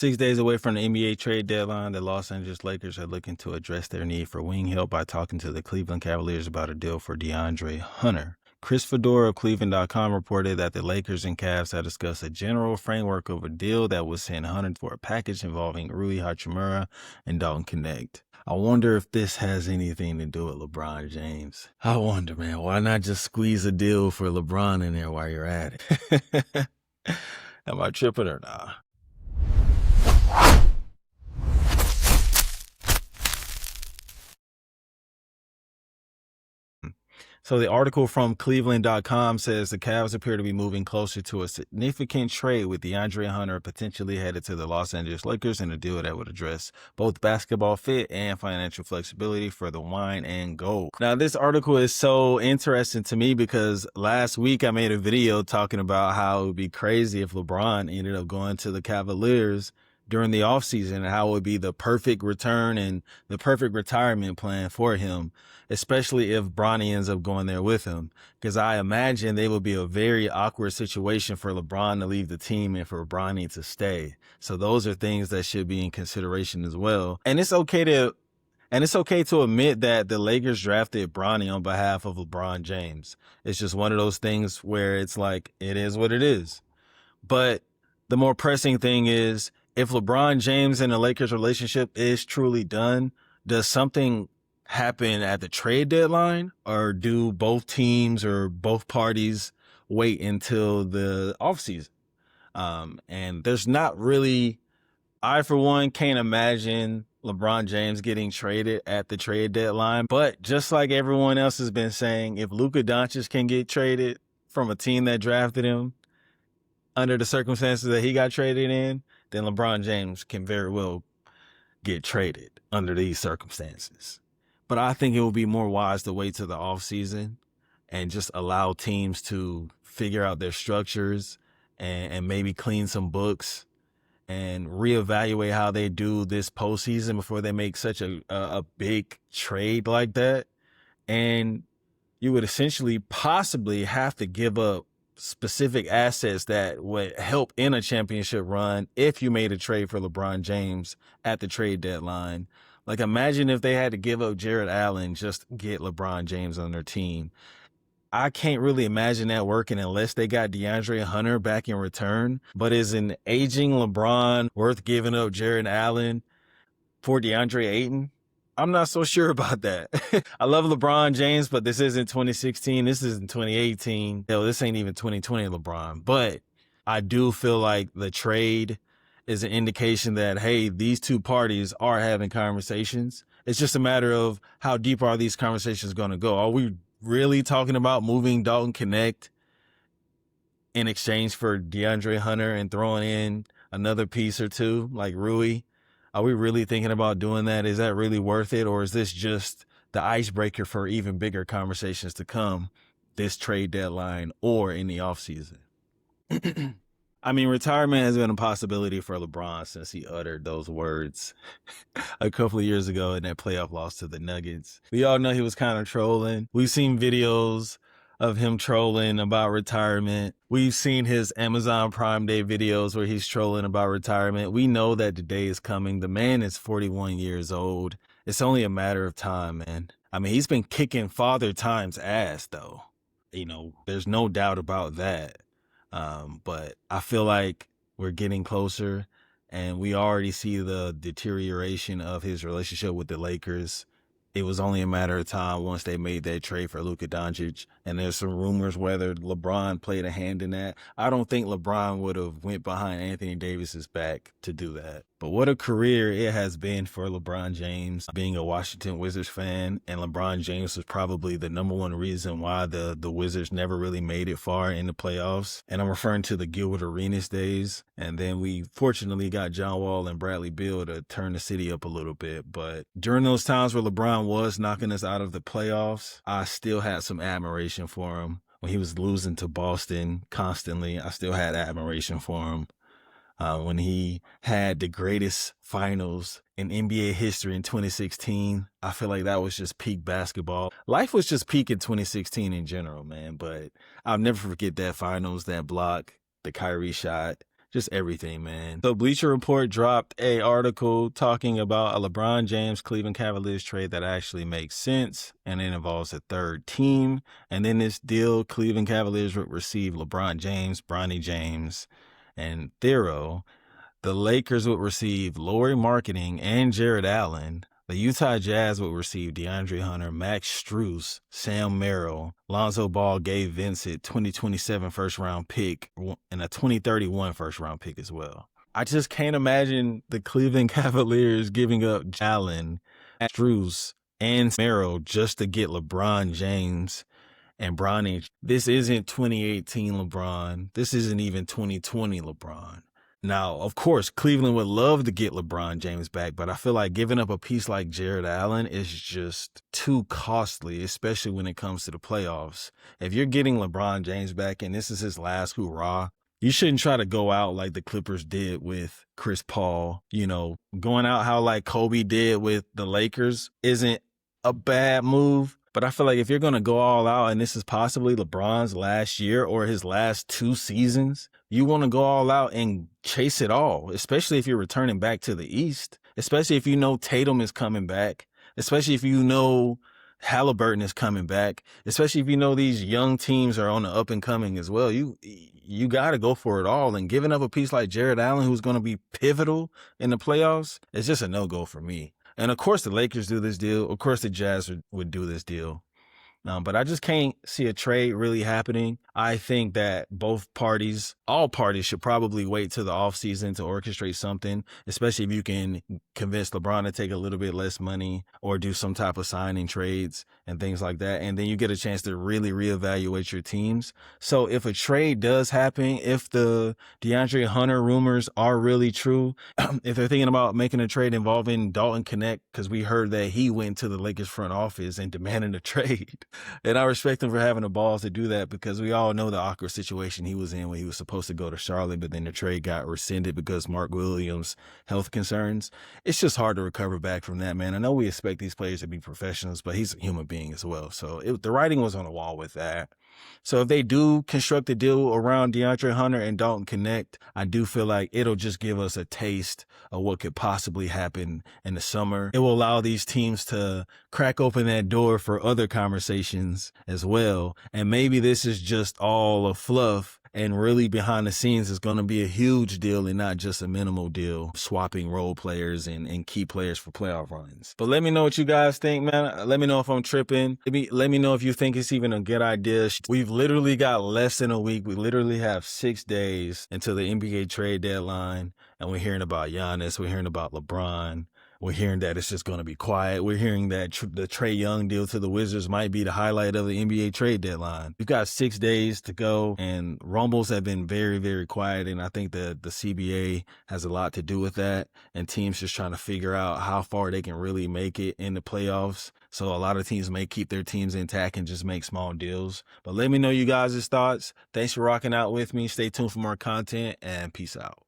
6 days away from the NBA trade deadline, the Los Angeles Lakers are looking to address their need for wing help by talking to the Cleveland Cavaliers about a deal for DeAndre Hunter. Chris Fedora of Cleveland.com reported that the Lakers and Cavs had discussed a general framework of a deal that would send Hunter for a package involving Rui Hachimura and Dalton Connect. I wonder if this has anything to do with LeBron James. I wonder, man, why not just squeeze a deal for LeBron in there while you're at it? Am I tripping or not? So the article from Cleveland.com says the Cavs appear to be moving closer to a significant trade with DeAndre Hunter potentially headed to the Los Angeles Lakers in a deal that would address both basketball fit and financial flexibility for the wine and gold. Now, this article is so interesting to me because last week I made a video talking about how it would be crazy if LeBron ended up going to the Cavaliers during the offseason and how it would be the perfect return and the perfect retirement plan for him, especially if Bronny ends up going there with him. Because I imagine they would be a very awkward situation for LeBron to leave the team and for Bronny to stay. So those are things that should be in consideration as well. And it's okay to admit that the Lakers drafted Bronny on behalf of LeBron James. It's just one of those things where it's like, it is what it is. But the more pressing thing is, if LeBron James and the Lakers relationship is truly done, does something happen at the trade deadline, or do both teams or both parties wait until the offseason? And there's not really, I for one can't imagine LeBron James getting traded at the trade deadline. But just like everyone else has been saying, if Luka Doncic can get traded from a team that drafted him under the circumstances that he got traded in, then LeBron James can very well get traded under these circumstances. But I think it would be more wise to wait till the offseason and just allow teams to figure out their structures and maybe clean some books and reevaluate how they do this postseason before they make such a big trade like that. And you would essentially possibly have to give up specific assets that would help in a championship run if you made a trade for LeBron James at the trade deadline. Like, imagine if they had to give up Jared Allen just to get LeBron James on their team. I can't really imagine that working unless they got DeAndre Hunter back in return. But is an aging LeBron worth giving up Jared Allen for DeAndre Ayton? I'm not so sure about that. I love LeBron James, but this isn't 2016. This isn't 2018. Hell, this ain't even 2020 LeBron. But I do feel like the trade is an indication that, hey, these two parties are having conversations. It's just a matter of how deep are these conversations going to go. Are we really talking about moving Dalton Connect in exchange for DeAndre Hunter and throwing in another piece or two like Rui? Are we really thinking about doing that? Is that really worth it? Or is this just the icebreaker for even bigger conversations to come this trade deadline or in the offseason? I mean, retirement has been a possibility for LeBron since he uttered those words a couple of years ago in that playoff loss to the Nuggets. We all know he was kind of trolling. We've seen videos of him trolling about retirement. We've seen his Amazon Prime Day videos where he's trolling about retirement. We know that the day is coming. The man is 41 years old. It's only a matter of time, man. I mean, he's been kicking Father Time's ass, though. You know, there's no doubt about that. But I feel like we're getting closer, and we already see the deterioration of his relationship with the Lakers. It was only a matter of time once they made that trade for Luka Doncic, and there's some rumors whether LeBron played a hand in that. I don't think LeBron would have went behind Anthony Davis's back to do that. But what a career it has been for LeBron James, being a Washington Wizards fan, and LeBron James was probably the number one reason why the Wizards never really made it far in the playoffs. And I'm referring to the Gilbert Arenas days. And then we fortunately got John Wall and Bradley Beal to turn the city up a little bit. But during those times where LeBron was knocking us out of the playoffs, I still had some admiration for him. When he was losing to Boston constantly, I still had admiration for him. When he had the greatest finals in NBA history in 2016, I feel like that was just peak basketball. Life was just peak in 2016 in general, man. But I'll never forget that finals, that block, the Kyrie shot, just everything, man. So Bleacher Report dropped a article talking about a LeBron James Cleveland Cavaliers trade that actually makes sense, and it involves a third team. And in this deal, Cleveland Cavaliers would receive LeBron James, Bronny James, and Thero. The Lakers would receive Lauri Marketing and Jared Allen. The Utah Jazz would receive DeAndre Hunter, Max Strus, Sam Merrill, Lonzo Ball, Gabe Vincent, 2027 first-round pick, and a 2031 first-round pick as well. I just can't imagine the Cleveland Cavaliers giving up Allen, Strus, and Merrill just to get LeBron James and Bronny. This isn't 2018 LeBron. This isn't even 2020 LeBron. Now, of course, Cleveland would love to get LeBron James back, but I feel like giving up a piece like Jared Allen is just too costly, especially when it comes to the playoffs. If you're getting LeBron James back and this is his last hurrah, you shouldn't try to go out like the Clippers did with Chris Paul. You know, going out how like Kobe did with the Lakers isn't a bad move. But I feel like if you're going to go all out and this is possibly LeBron's last year or his last 2 seasons, you want to go all out and chase it all, especially if you're returning back to the East, especially if you know Tatum is coming back, especially if you know Halliburton is coming back, especially if you know these young teams are on the up and coming as well. You got to go for it all. And giving up a piece like Jared Allen, who's going to be pivotal in the playoffs, it's just a no-go for me. And of course, the Lakers do this deal. Of course, the Jazz would do this deal. But I just can't see a trade really happening. I think that all parties should probably wait till the offseason to orchestrate something, especially if you can convince LeBron to take a little bit less money or do some type of signing trades and things like that. And then you get a chance to really reevaluate your teams. So if a trade does happen, if the DeAndre Hunter rumors are really true, if they're thinking about making a trade involving Dalton Connect, because we heard that he went to the Lakers front office and demanded a trade. And I respect him for having the balls to do that, because we all know the awkward situation he was in when he was supposed to go to Charlotte, but then the trade got rescinded because Mark Williams' health concerns. It's just hard to recover back from that, man. I know we expect these players to be professionals, but he's a human being as well. So the writing was on the wall with that. So if they do construct a deal around DeAndre Hunter and Dalton Connect, I do feel like it'll just give us a taste of what could possibly happen in the summer. It will allow these teams to crack open that door for other conversations as well. And maybe this is just all a fluff, and really behind the scenes is going to be a huge deal and not just a minimal deal, swapping role players and key players for playoff runs. But let me know what you guys think, man. Let me know if I'm tripping. Let me know if you think it's even a good idea. We've literally got less than a week. We literally have 6 days until the NBA trade deadline. And we're hearing about Giannis. We're hearing about LeBron. We're hearing that it's just going to be quiet. We're hearing that the Trae Young deal to the Wizards might be the highlight of the NBA trade deadline. We've got 6 days to go, and rumbles have been very, very quiet. And I think that the CBA has a lot to do with that. And teams just trying to figure out how far they can really make it in the playoffs. So a lot of teams may keep their teams intact and just make small deals. But let me know you guys' thoughts. Thanks for rocking out with me. Stay tuned for more content, and peace out.